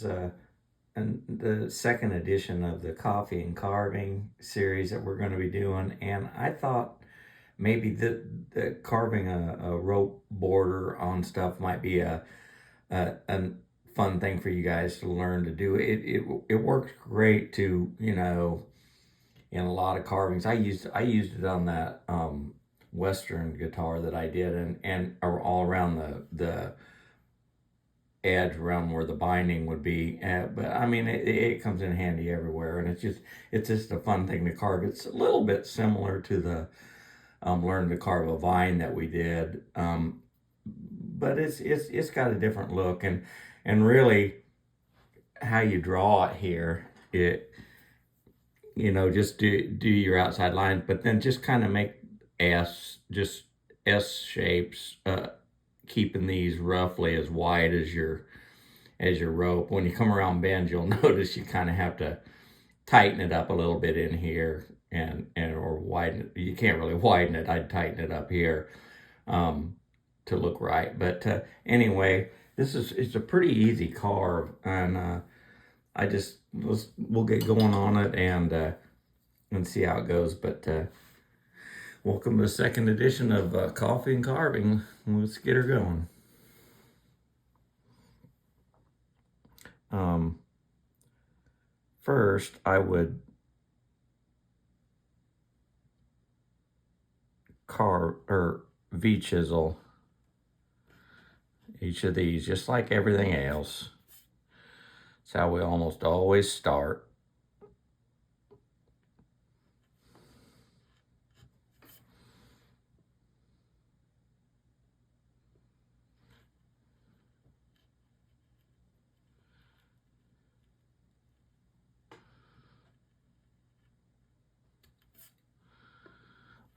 the second edition of the coffee and carving series that we're going to be doing, and I thought maybe the carving a rope border on stuff might be a fun thing for you guys to learn to do. It works great to, you know, in a lot of carvings. I used it on that Western guitar that I did, and all around the edge around where the binding would be. But I mean, it comes in handy everywhere, and it's just a fun thing to carve. It's a little bit similar to the learn to carve a vine that we did, but it's got a different look, and really how you draw it here, it, you know, just do your outside lines, but then just kind of make just S shapes, keeping these roughly as wide as your rope. When you come around bends, you'll notice you kind of have to tighten it up a little bit in here, and or widen it. You can't really widen it. I'd tighten it up here to look right. But anyway, it's a pretty easy carve, and we'll get going on it and see how it goes. But welcome to the second edition of Coffee and Carving. Let's get her going. First, I would carve or V-chisel each of these, just like everything else. That's how we almost always start.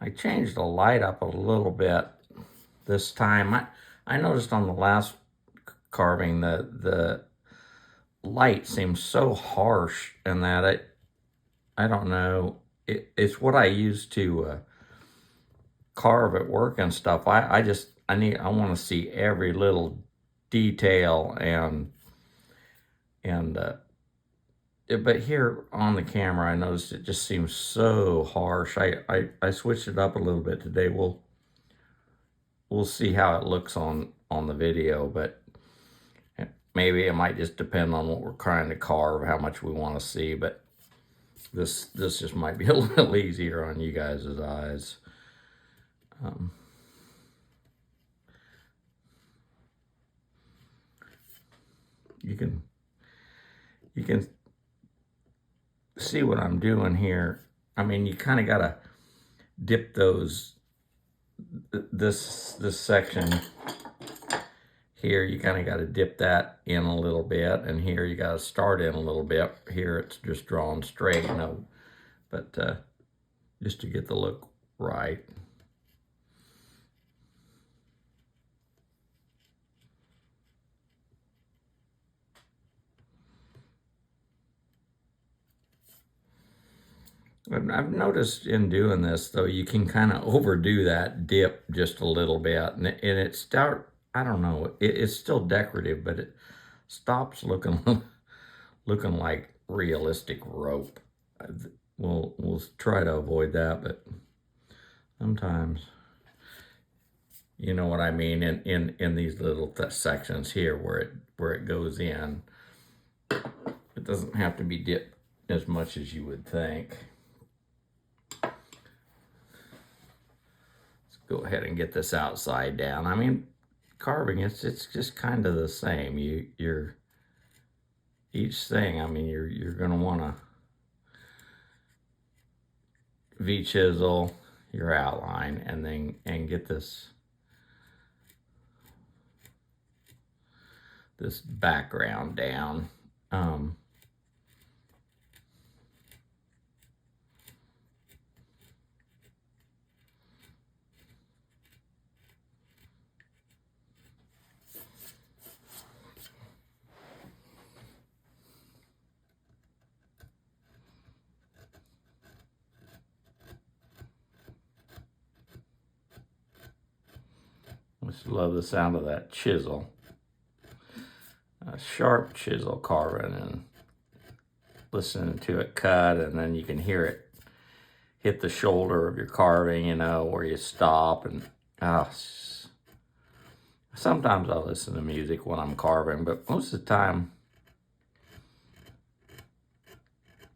I changed the light up a little bit this time. I noticed on the last carving the light seems so harsh, and that I don't know, it's what I use to carve at work and stuff. I want to see every little detail, but here on the camera, I noticed it just seems so harsh. I switched it up a little bit today. We'll see how it looks on the video, but maybe it might just depend on what we're trying to carve, how much we want to see. But this just might be a little easier on you guys' eyes. You can see what I'm doing here. I mean, you kind of gotta dip this section here, you kind of got to dip that in a little bit, and here you got to start in a little bit. Here it's just drawn straight, you know, but just to get the look right. I've noticed in doing this, though, you can kind of overdo that dip just a little bit, and it I don't know, it's still decorative, but it stops looking looking like realistic rope. We'll try to avoid that, but sometimes, you know what I mean, in these little sections here where it goes in, it doesn't have to be dipped as much as you would think. Go ahead and get this outside down. I mean, carving, it's just kind of the same. You're each thing, I mean, you're gonna want to V-chisel your outline, and get this background down. I just love the sound of that chisel. sharp chisel carving and listening to it cut, and then you can hear it hit the shoulder of your carving, you know, where you stop. And sometimes I listen to music when I'm carving, but most of the time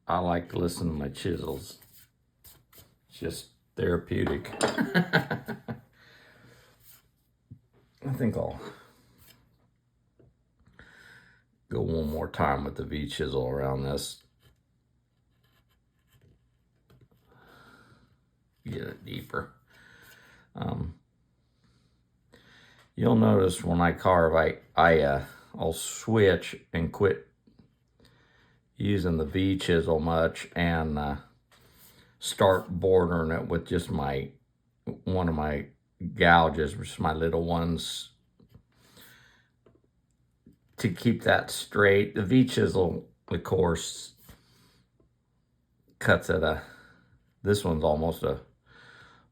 I like to listen to my chisels. It's just therapeutic. I think I'll go one more time with the V chisel around this. Get it deeper. You'll notice when I carve, I'll switch and quit using the V chisel much and start bordering it with just one of my gouges, which is my little ones, to keep that straight. The V chisel, of course, cuts at this one's almost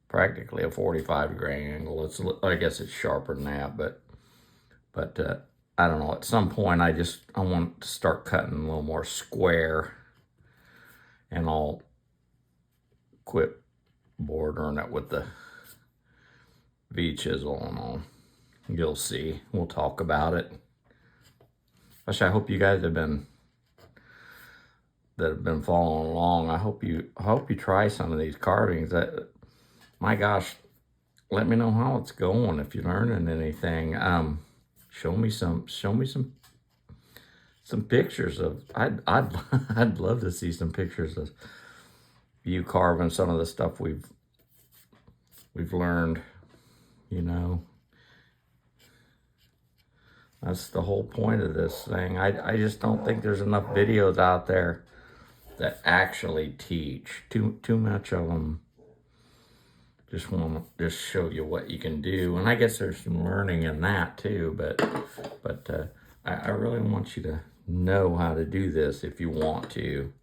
practically a 45-degree angle. I guess it's sharper than that, but I don't know. At some point, I want to start cutting a little more square, and I'll quit bordering it with the V chisel, and you'll see. We'll talk about it. Gosh, I hope you guys have been following along. I hope you try some of these carvings. My gosh, let me know how it's going. If you're learning anything, show me some pictures of. I'd love to see some pictures of you carving some of the stuff we've learned. You know, that's the whole point of this thing. I just don't think there's enough videos out there that actually teach. Too much of them just want to show you what you can do, and I guess there's some learning in that too. But I really want you to know how to do this if you want to.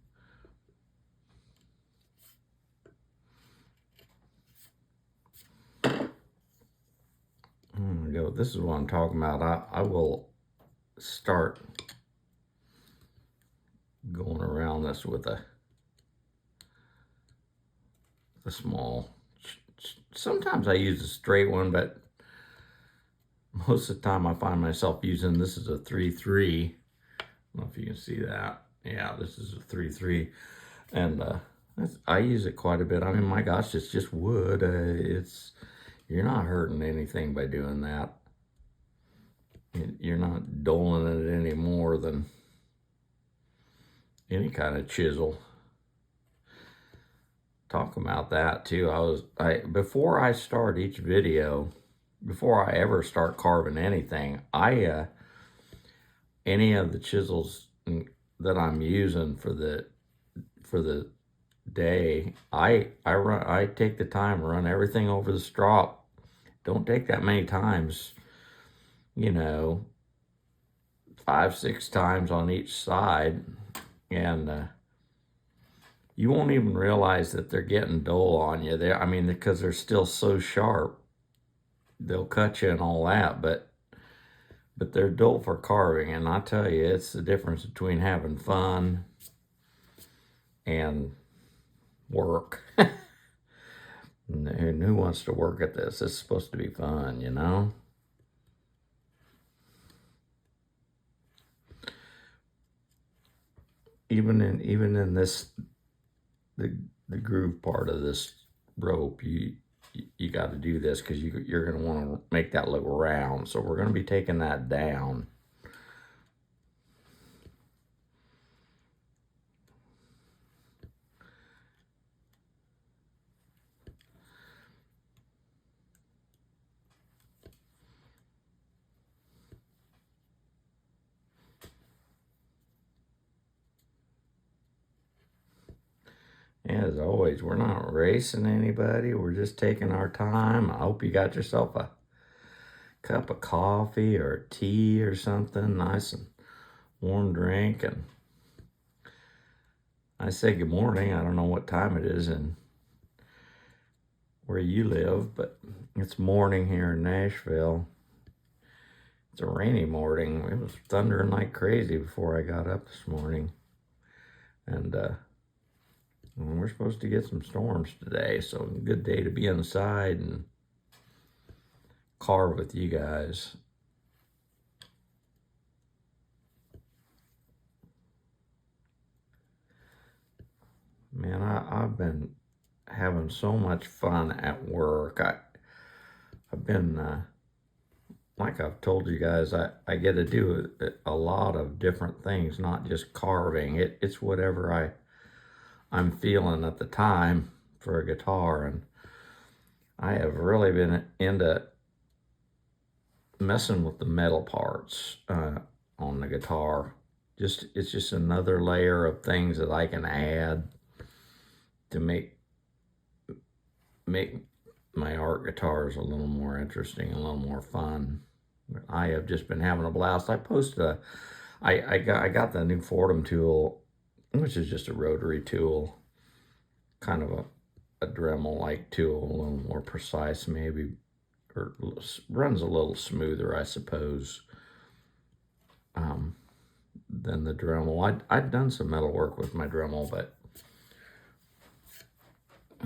There we go. This is what I'm talking about. I will start going around this with a small. Sometimes I use a straight one, but most of the time I find myself using, this is a 3-3. I don't know if you can see that. Yeah, this is a 3-3. And I use it quite a bit. I mean, my gosh, it's just wood. You're not hurting anything by doing that. You're not doling it any more than any kind of chisel. Talk about that too. Before I start each video, before I ever start carving anything, any of the chisels that I'm using for the day, I take the time to run everything over the strop. Don't take that many times, you know, 5-6 times on each side, and you won't even realize that they're getting dull on you. Because they're still so sharp, they'll cut you and all that, but they're dull for carving. And I tell you, it's the difference between having fun and work. And who wants to work at this? It's supposed to be fun, you know? Even in this, the groove part of this rope, you got to do this because you're going to want to make that look round. So we're going to be taking that down. As always, we're not racing anybody. We're just taking our time. I hope you got yourself a cup of coffee or tea or something, nice and warm drink. And I say good morning. I don't know what time it is and where you live, but it's morning here in Nashville. It's a rainy morning. It was thundering like crazy before I got up this morning. And we're supposed to get some storms today, so good day to be inside and carve with you guys. Man, I've been having so much fun at work. I've been, like I've told you guys, I get to do a lot of different things, not just carving. It's whatever I'm feeling at the time for a guitar, and I have really been into messing with the metal parts on the guitar. It's just another layer of things that I can add to make my art guitars a little more interesting, a little more fun. I have just been having a blast. I posted I got the new Fordham tool, which is just a rotary tool, kind of a Dremel-like tool, a little more precise maybe, or runs a little smoother, I suppose, than the Dremel. I'd done some metal work with my Dremel, but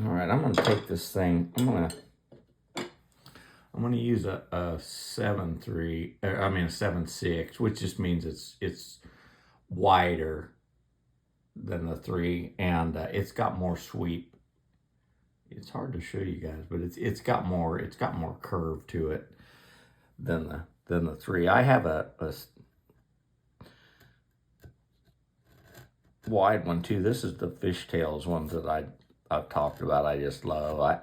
all right, I'm gonna take this thing. I'm gonna use a 7.3. I mean a 7.6, which just means it's wider than the 3, and it's got more sweep. It's hard to show you guys, but it's got more curve to it than the 3. I have a wide one too. This is the fishtails one that I've talked about. I just love. I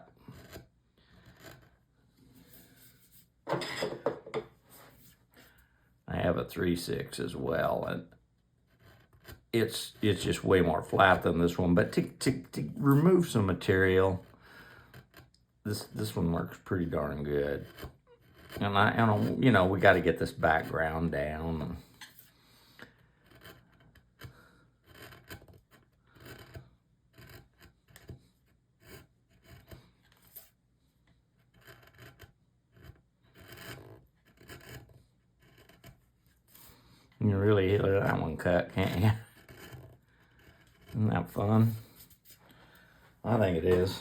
have a 3.6 as well, and it's just way more flat than this one. But to remove some material, this one works pretty darn good. And you know, we got to get this background down. You can really hear that one cut, can't you? Isn't that fun? I think it is.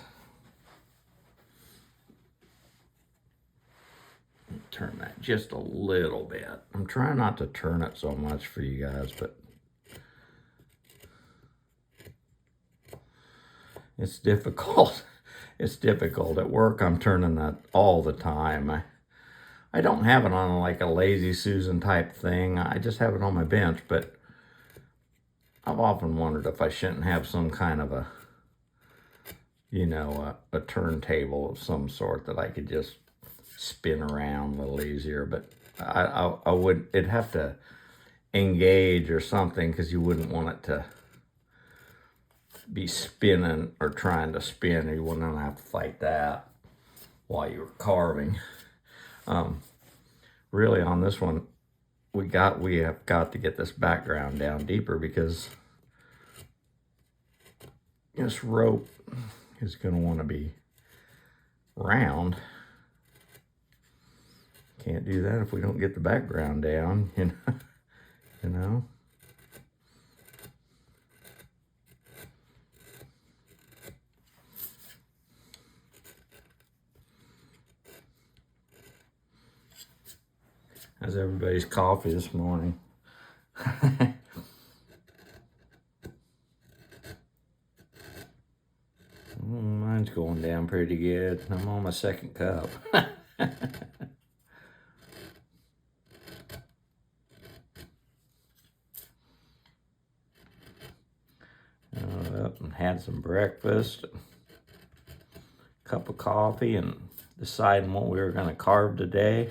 Turn that just a little bit. I'm trying not to turn it so much for you guys, but it's difficult. It's difficult. At work, I'm turning that all the time. I don't have it on like a Lazy Susan type thing. I just have it on my bench, but I've often wondered if I shouldn't have some kind of a turntable of some sort that I could just spin around a little easier. But I would, it'd have to engage or something, because you wouldn't want it to be spinning or trying to spin, or you wouldn't have to fight that while you were carving. Really on this one, we have got to get this background down deeper, because this rope is going to want to be round. Can't do that if we don't get the background down, you know. How's everybody's coffee this morning? Mine's going down pretty good. I'm on my second cup. Up and had some breakfast, cup of coffee, and deciding what we were going to carve today.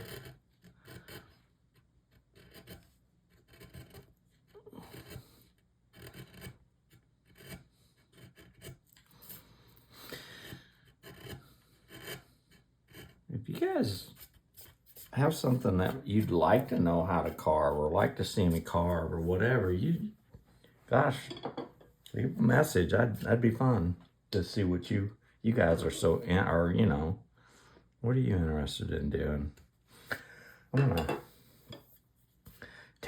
If you guys have something that you'd like to know how to carve, or like to see me carve, or whatever, gosh, leave a message. That'd be fun to see what you guys are what are you interested in doing? I'm gonna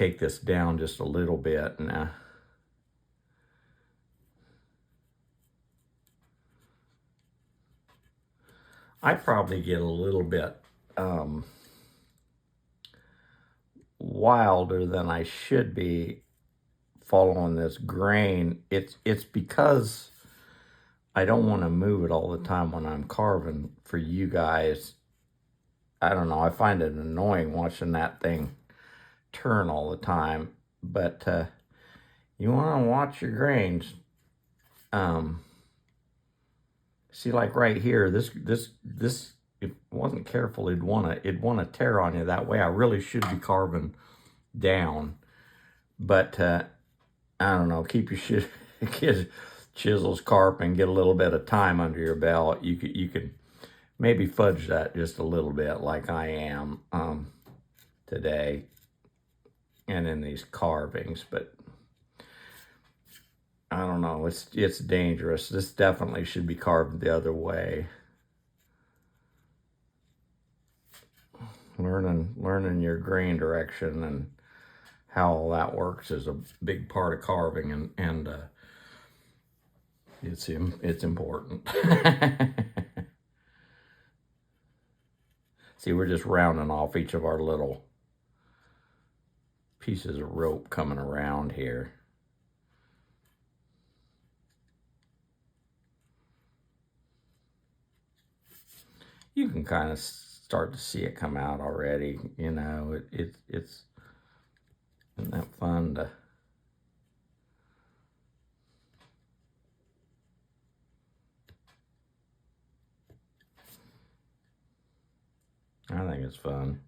take this down just a little bit now. I probably get a little bit wilder than I should be following this grain. It's because I don't want to move it all the time when I'm carving for you guys. I don't know. I find it annoying watching that thing turn all the time. But you want to watch your grains. See, like right here, this if it wasn't careful, it'd want to tear on you that way. I really should be carving down, but I don't know. Keep your chisels sharp and get a little bit of time under your belt. You could maybe fudge that just a little bit, like I am today, and in these carvings, but. I don't know. It's dangerous. This definitely should be carved the other way. Learning your grain direction and how all that works is a big part of carving, and it's important. See, we're just rounding off each of our little pieces of rope coming around here. You can kind of start to see it come out already. You know, it's isn't that fun to. I think it's fun.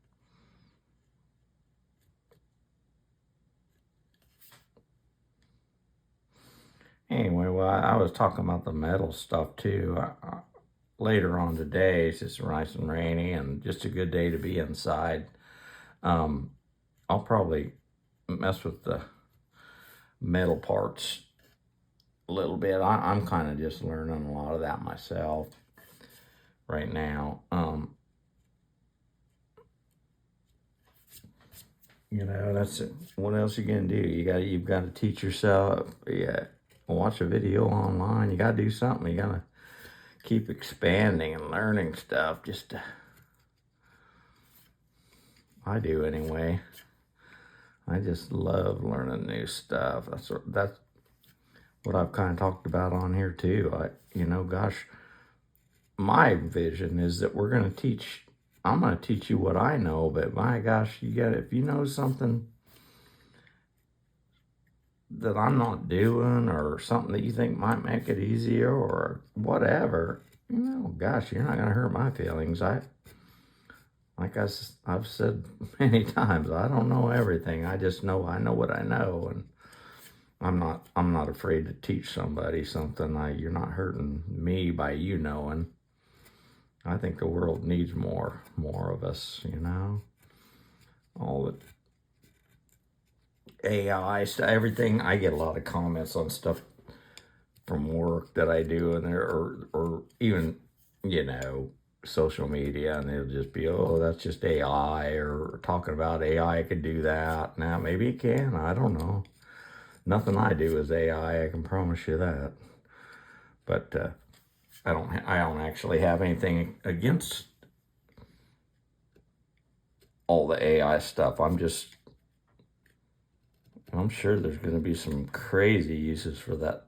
Anyway, well, I was talking about the metal stuff too. Later on today, it's just nice and rainy and just a good day to be inside. I'll probably mess with the metal parts a little bit. I'm kind of just learning a lot of that myself right now. You know, that's it. What else you gonna do? You've got to teach yourself. Yeah, watch a video online. You got to do something. You got to keep expanding and learning stuff. I do anyway. I just love learning new stuff. That's what I've kind of talked about on here too. Gosh, my vision is that I'm going to teach you what I know, but my gosh, if you know something that I'm not doing, or something that you think might make it easier or whatever, gosh, you're not going to hurt my feelings. I've said many times, I don't know everything. I just know I know what I know, and I'm not afraid to teach somebody something. You're not hurting me by you knowing. I think the world needs more of us, all the AI stuff, everything. I get a lot of comments on stuff from work that I do, and or even, social media, and it'll just be, oh, that's just AI, or talking about AI could do that. Now, maybe it can. I don't know. Nothing I do is AI. I can promise you that. But I don't actually have anything against all the AI stuff. I'm sure there's going to be some crazy uses for that.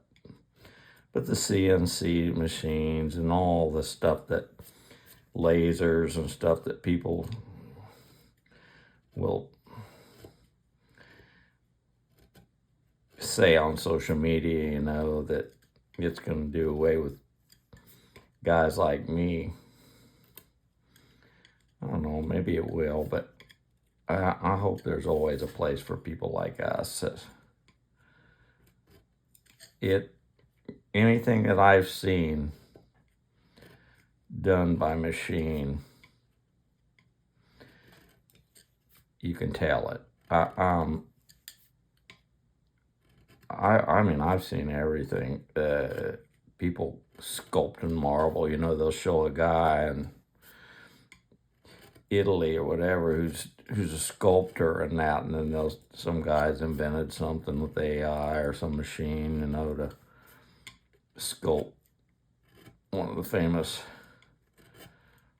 But the CNC machines and all the stuff, that lasers and stuff that people will say on social media, that it's going to do away with guys like me. I don't know, maybe it will, but I hope there's always a place for people like us. Anything that I've seen done by machine, you can tell it. I mean, I've seen everything. People sculpting marble, they'll show a guy, and Italy or whatever who's a sculptor and that, and then some guys invented something with AI or some machine, to sculpt one of the famous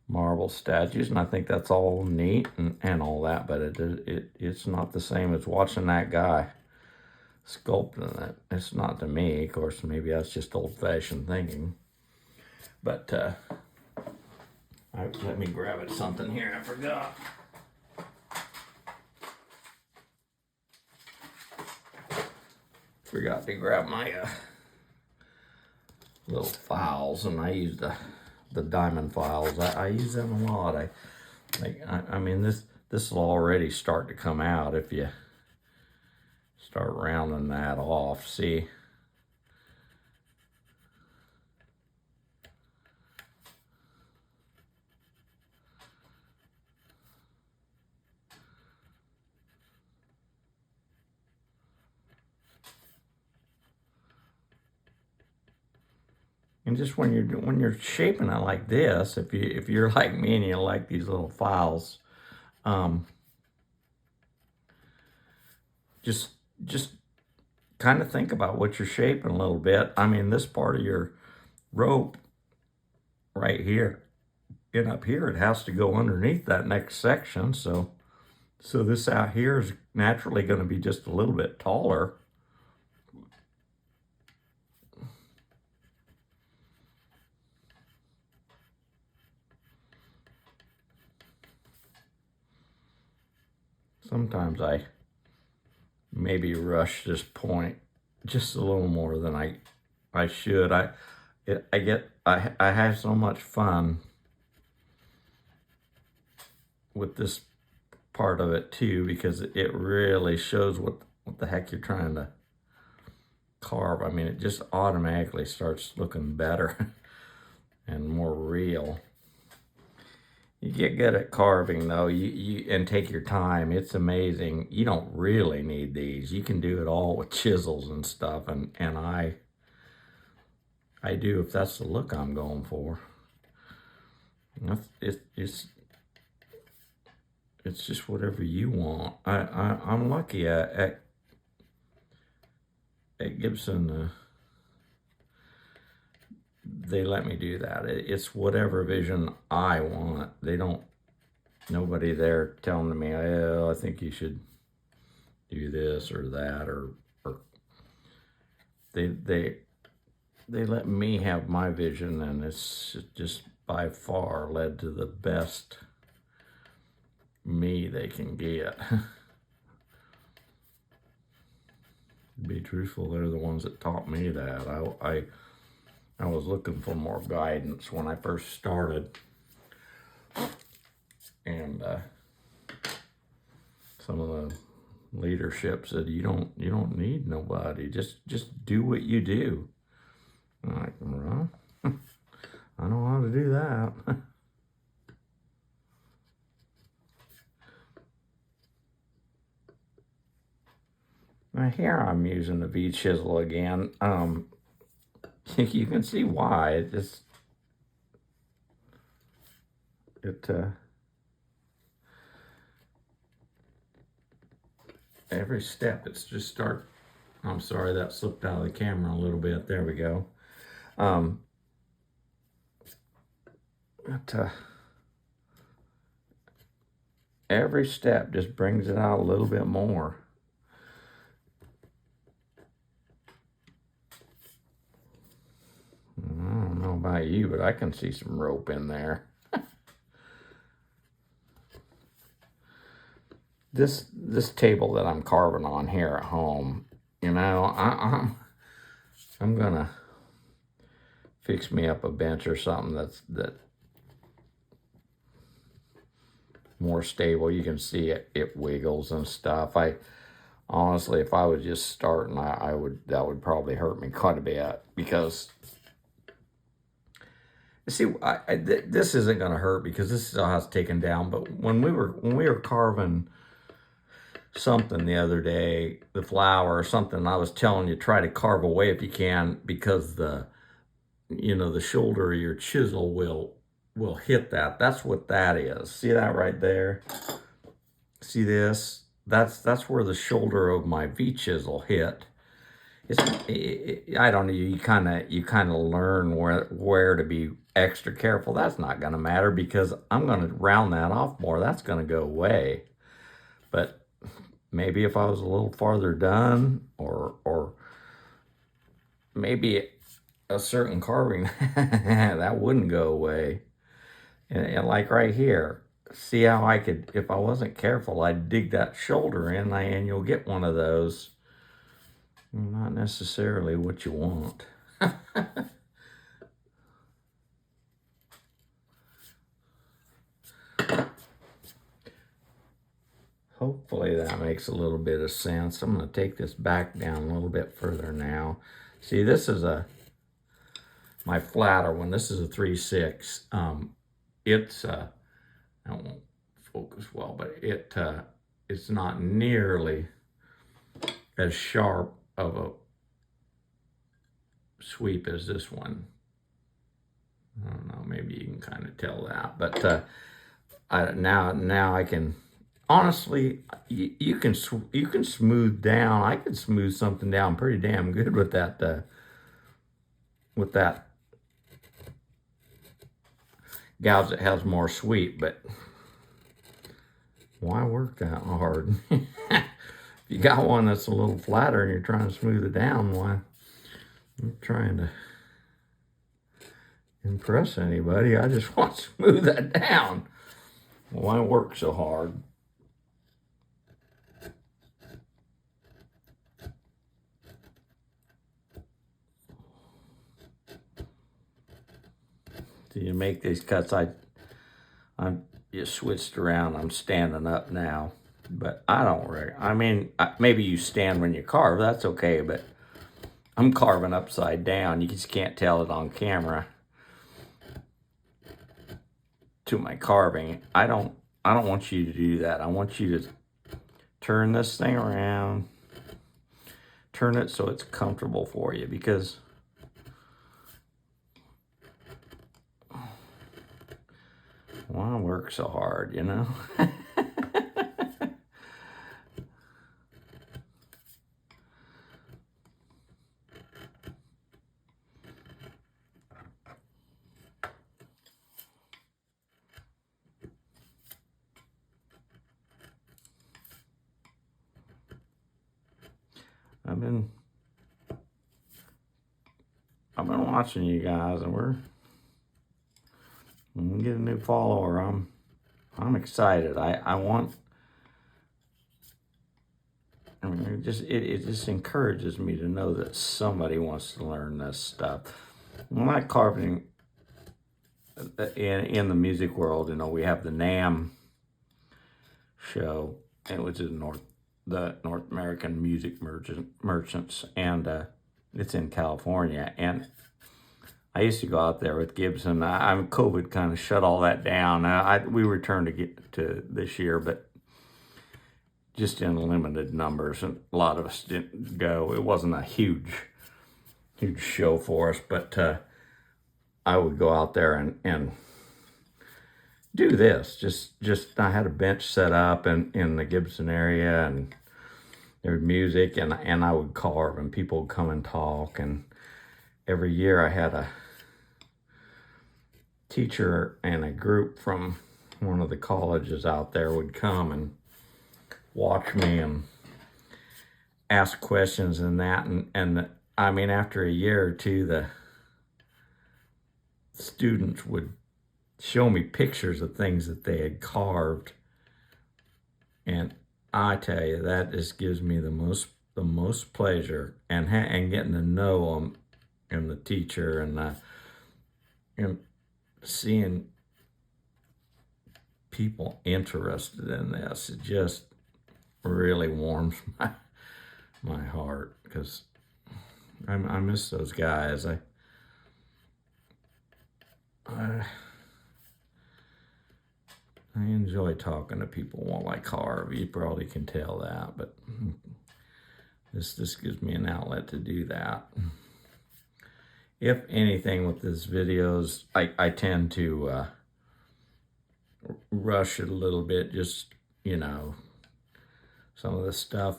marble statues, and I think that's all neat and all that, but it's not the same as watching that guy sculpting it. It's not to me. Of course, maybe that's just old-fashioned thinking. But let me grab it something here. I forgot. Forgot to grab my little files, and I use the diamond files. I use them a lot. I mean, this will already start to come out if you start rounding that off. See? And just when you're shaping it like this, if you're like me and you like these little files, just kind of think about what you're shaping a little bit. I mean, this part of your rope right here and up here, it has to go underneath that next section. So this out here is naturally going to be just a little bit taller. Sometimes I maybe rush this point just a little more than I should. I have so much fun with this part of it too, because it really shows what the heck you're trying to carve. I mean, it just automatically starts looking better and more real. You get good at carving though, and take your time. It's amazing. You don't really need these. You can do it all with chisels and stuff, and I do if that's the look I'm going for. It's just whatever you want. I'm lucky at Gibson. They let me do that. It's whatever vision I want. Nobody there telling me, oh, I think you should do this or that, or they let me have my vision, and it's just by far led to the best me they can get. To be truthful, they're the ones that taught me that. I was looking for more guidance when I first started, and some of the leadership said, you don't need nobody. Just do what you do. I'm like, well, I know how to do that. Now here I'm using the V chisel again. You can see why. Every step it's just start. I'm sorry, that slipped out of the camera a little bit. There we go. Every step just brings it out a little bit more. I don't know about you, but I can see some rope in there. This table that I'm carving on here at home, I'm gonna fix me up a bench or something that's more stable. You can see it wiggles and stuff. Honestly, if I was just starting, that would probably hurt me quite a bit, because see, this isn't going to hurt because this is how it's taken down. But when we were carving something the other day, the flower or something, I was telling you, try to carve away if you can, because the shoulder of your chisel will will hit that. That's what that is. See that right there? See this? That's where the shoulder of my V-chisel hit. I don't know. You kind of learn where to be extra careful. That's not going to matter because I'm going to round that off more. That's going to go away. But maybe if I was a little farther done, or maybe a certain carving that wouldn't go away. And like right here, see how I could, if I wasn't careful, I'd dig that shoulder in, and you'll get one of those. Not necessarily what you want. Hopefully that makes a little bit of sense. I'm going to take this back down a little bit further now. See, this is my flatter one. This is a 3/6. It's I won't focus well, but it's not nearly as sharp of a sweep as this one. I don't know, maybe you can kind of tell that, but now I can, honestly, you can smooth down. I can smooth something down pretty damn good with that gouge that has more sweep. But why work that hard? If you got one that's a little flatter and you're trying to smooth it down, why? I'm trying to impress anybody. I just want to smooth that down. Why work so hard? So you make these cuts. I'm just switched around. I'm standing up now, but I don't really. I mean, maybe you stand when you carve. That's okay, but I'm carving upside down. You just can't tell it on camera. To my carving, I don't want you to do that. I want you to turn this thing around, turn it so it's comfortable for you, because why work so hard, you know? I've been watching you guys, and we're gonna get a new follower. I'm excited. I mean, it just encourages me to know that somebody wants to learn this stuff. My carving in the music world, you know, we have the NAMM show, which is the North American Music Merchants, and it's in California. And I used to go out there with Gibson. COVID kind of shut all that down. We returned to this year, but just in limited numbers, and a lot of us didn't go. It wasn't a huge show for us, but I would go out there and do this. Just I had a bench set up in the Gibson area, and there was music, and I would carve, and people would come and talk. And every year I had a teacher and a group from one of the colleges out there would come and watch me and ask questions and that. And I mean, after a year or two, the students would show me pictures of things that they had carved, and I tell you, that just gives me the most pleasure, and getting to know them, and the teacher, and seeing people interested in this. It just really warms my heart, because I miss those guys. I enjoy talking to people while I carve. You probably can tell that, but this gives me an outlet to do that. If anything with these videos, I tend to rush it a little bit, just, you know, some of the stuff.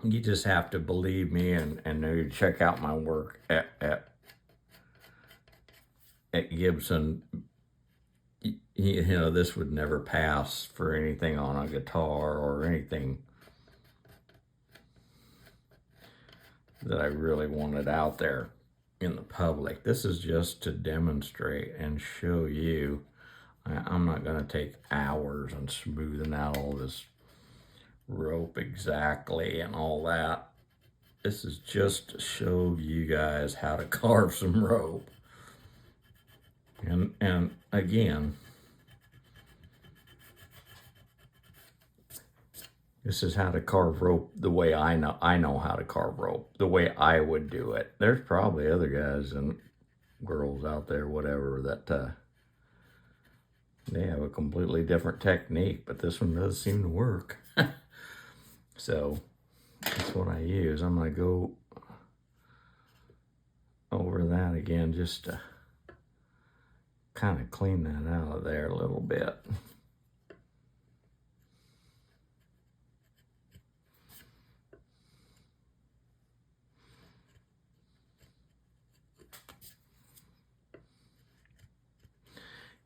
You just have to believe me and maybe check out my work at Gibson. You know, this would never pass for anything on a guitar or anything that I really wanted out there in the public. This is just to demonstrate and show you. I'm not going to take hours on smoothing out all this rope exactly and all that. This is just to show you guys how to carve some rope. And again, this is how to carve rope the way I know how to carve rope, the way I would do it. There's probably other guys and girls out there, whatever, that they have a completely different technique, but this one does seem to work. So that's what I use. I'm going to go over that again just to kind of clean that out of there a little bit.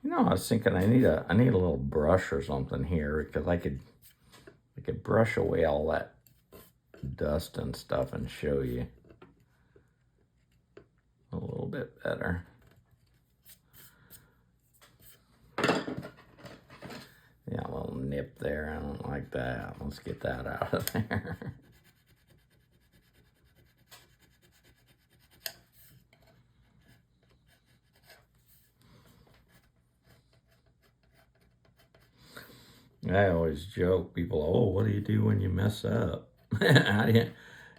You know, I was thinking I need a little brush or something here, because I could brush away all that dust and stuff and show you a little bit better. Yeah, a little nip there. I don't like that. Let's get that out of there. I always joke, people, oh, what do you do when you mess up? How do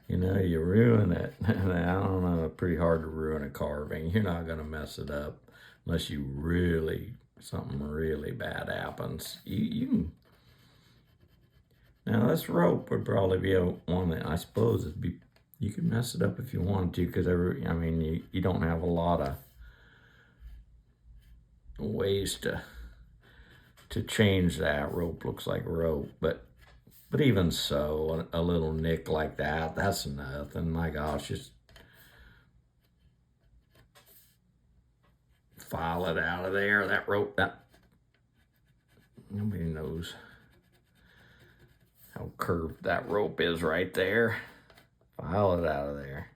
you know, you ruin it. And I don't know, it's pretty hard to ruin a carving. You're not going to mess it up unless you really, something really bad happens. You can, now this rope would probably be one that I suppose it'd be, you could mess it up if you wanted to, because I mean, you don't have a lot of ways to change that. Rope looks like rope, but even so, a little nick like that, that's nothing. My gosh, just file it out of there. That rope, that nobody knows how curved that rope is right there. File it out of there.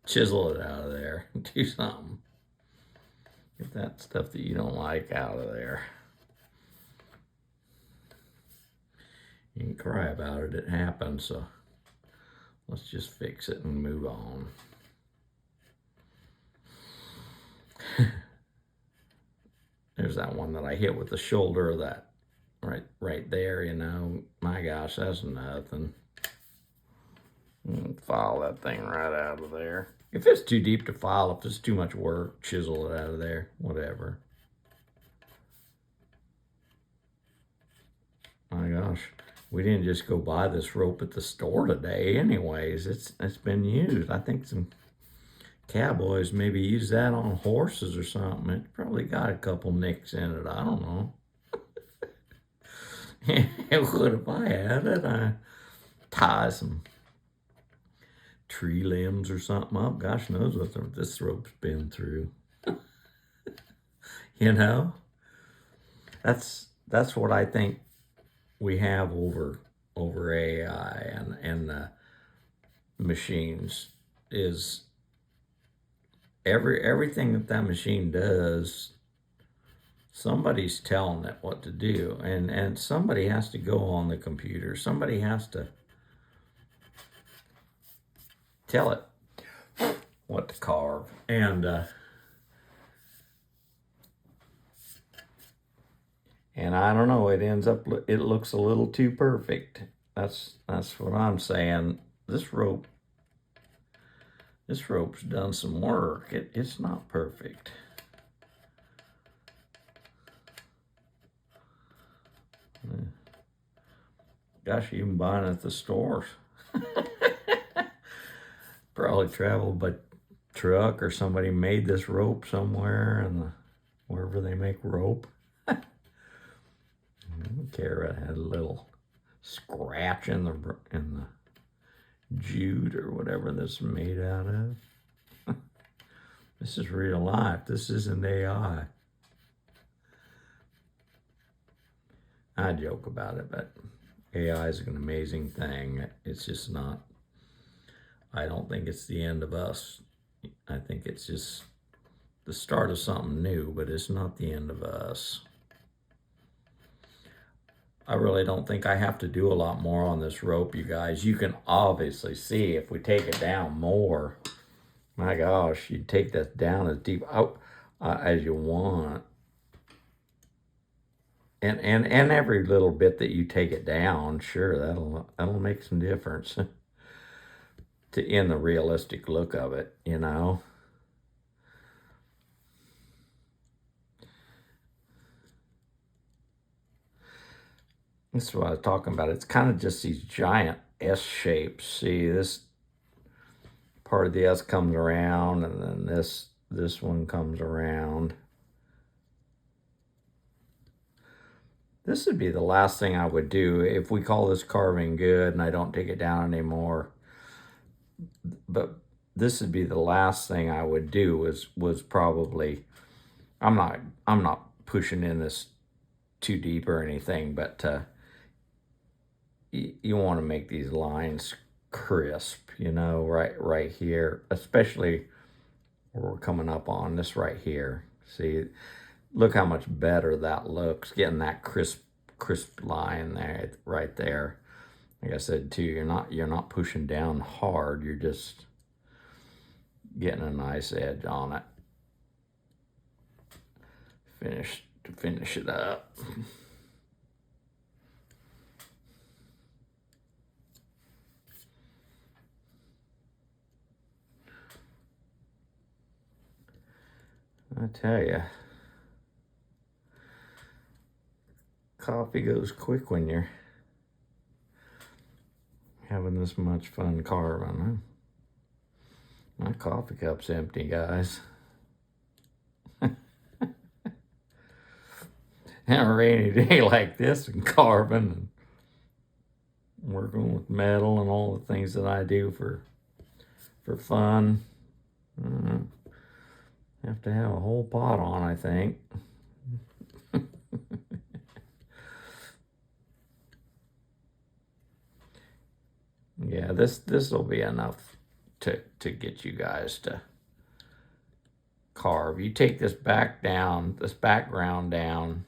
Chisel it out of there. Do something. Get that stuff that you don't like out of there. You can cry about it, it happens, so let's just fix it and move on. There's that one that I hit with the shoulder of that right there, you know. My gosh, that's nothing. File that thing right out of there. If it's too deep to file, if it's too much work, chisel it out of there, whatever. My gosh, we didn't just go buy this rope at the store today anyways. It's been used. I think some cowboys maybe use that on horses or something. It probably got a couple nicks in it. I don't know. It would if I had it. I tie some tree limbs or something up. Gosh knows what this rope's been through. You know? That's what I think we have over AI and the machines is everything that machine does, somebody's telling it what to do, and somebody has to go on the computer. Somebody has to tell it what to carve, and I don't know. It ends up. It looks a little too perfect. That's what I'm saying. This rope's done some work. It's not perfect. Gosh, you can buy it at the stores. Probably traveled by truck or somebody made this rope somewhere, and wherever they make rope. Kara had a little scratch in the jute or whatever this is made out of. This is real life. This isn't AI. I joke about it, but AI is an amazing thing. It's just not, I don't think it's the end of us. I think it's just the start of something new, but it's not the end of us. I really don't think I have to do a lot more on this rope, you guys. You can obviously see if we take it down more, my gosh, you take that down as deep out as you want. And every little bit that you take it down, sure, that'll make some difference in the realistic look of it, you know. This is what I was talking about. It's kind of just these giant S shapes. See, this part of the S comes around, and then this one comes around. This would be the last thing I would do if we call this carving good and I don't take it down anymore. But this would be the last thing I would do was probably, I'm not pushing in this too deep or anything, but you want to make these lines crisp, you know, right here, especially where we're coming up on this right here. See, look how much better that looks, getting that crisp line there, right there. Like I said too, you're not pushing down hard, you're just getting a nice edge on it. Finish it up. I tell you, coffee goes quick when you're having this much fun carving. My coffee cup's empty, guys. On a rainy day like this and carving and working with metal and all the things that I do for fun. Have to have a whole pot on, I think. Yeah, this will be enough to get you guys to carve. You take this background down,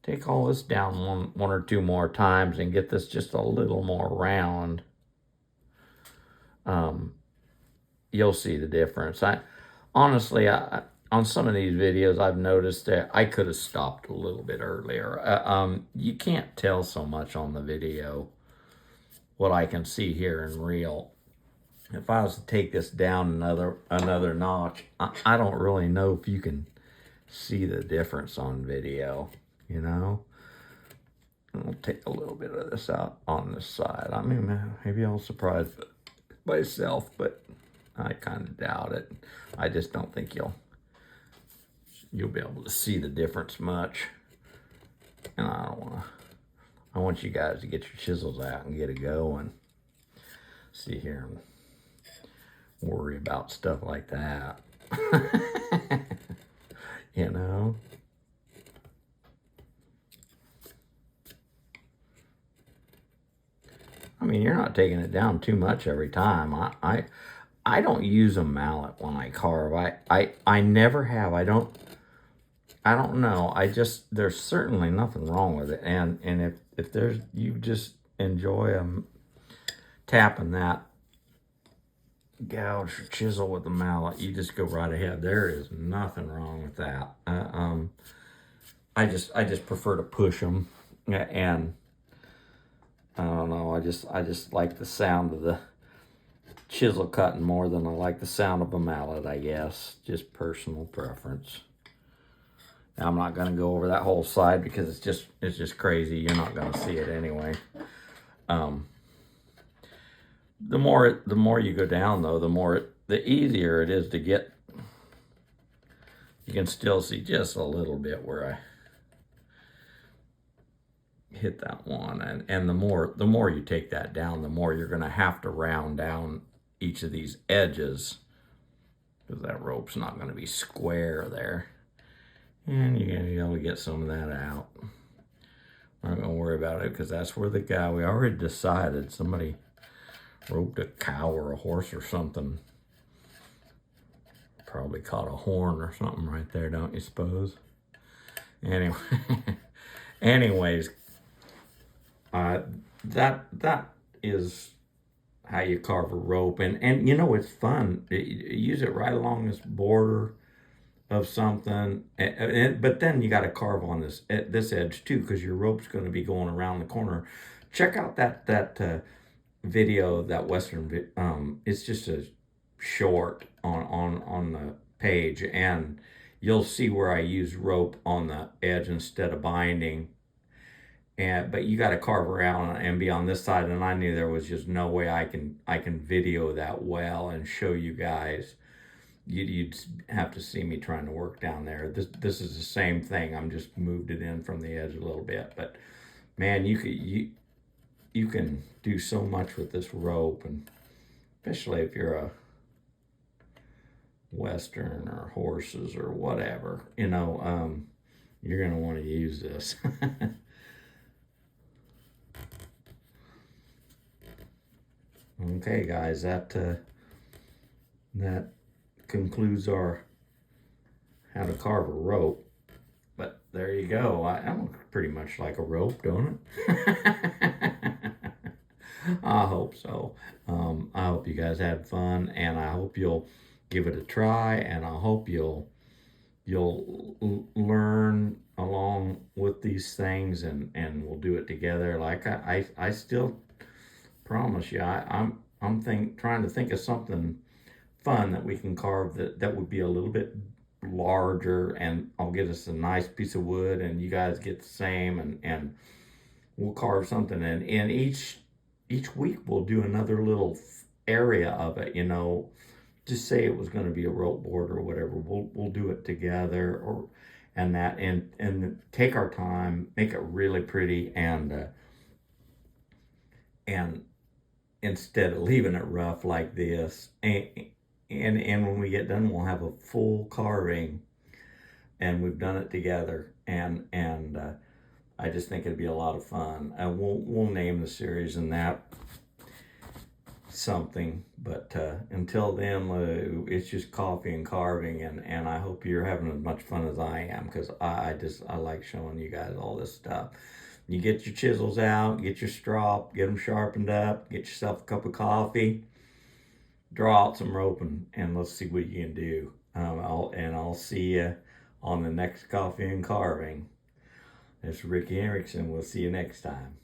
take all this down one or two more times and get this just a little more round. You'll see the difference. Honestly, on some of these videos, I've noticed that I could have stopped a little bit earlier. You can't tell so much on the video what I can see here in real. If I was to take this down another notch, I don't really know if you can see the difference on video, you know? I'll take a little bit of this out on this side. I mean, maybe I'll surprise myself, but I kind of doubt it. I just don't think you'll be able to see the difference much. And I want you guys to get your chisels out and get it going. See here and worry about stuff like that. You know? I mean, you're not taking it down too much every time. I don't use a mallet when I carve. I never have. I don't know. There's certainly nothing wrong with it. And if you just enjoy tapping that gouge or chisel with a mallet, you just go right ahead. There is nothing wrong with that. I just prefer to push them, and I don't know. I just like the sound of the chisel cutting more than I like the sound of a mallet, I guess. Just personal preference. Now, I'm not going to go over that whole side because it's just crazy. You're not going to see it anyway. The more you go down, though, the easier it is to get You can still see just a little bit where I hit that one, and the more you take that down, the more you're going to have to round down each of these edges, because that rope's not going to be square there, and you're going to be able to get some of that out. I'm not going to worry about it, because that's where the guy, we already decided somebody roped a cow or a horse or something. Probably caught a horn or something right there, don't you suppose? Anyway, anyways, that is how you carve a rope, and you know, it's fun. Use it right along this border of something, but then you got to carve on this edge too, because your rope's going to be going around the corner. Check out that video, that Western. It's just a short on the page, and you'll see where I use rope on the edge instead of binding. But you got to carve around and be on this side, and I knew there was just no way I can video that well and show you guys. You'd have to see me trying to work down there. This is the same thing. I'm just moved it in from the edge a little bit, but man, you can do so much with this rope, and especially if you're a Western or horses or whatever, you're gonna want to use this. Okay, guys, that concludes our how to carve a rope. But there you go. I look pretty much like a rope, don't it? I hope so. I hope you guys had fun, and I hope you'll give it a try, and I hope you'll learn along with these things, and we'll do it together. Like I still promise you, I'm trying to think of something fun that we can carve that would be a little bit larger, and I'll get us a nice piece of wood, and you guys get the same, and we'll carve something, and each week we'll do another little area of it. Just say it was going to be a rope board or whatever. We'll do it together, and take our time, make it really pretty, and instead of leaving it rough like this, and when we get done, we'll have a full carving, and we've done it together, and I just think it'd be a lot of fun. We'll name the series and that something, but until then, it's just coffee and carving, and I hope you're having as much fun as I am, because I like showing you guys all this stuff. You get your chisels out, get your strop, get them sharpened up, get yourself a cup of coffee, draw out some rope, and let's see what you can do. I'll see you on the next Coffee and Carving. It's Ricky Henriksen. We'll see you next time.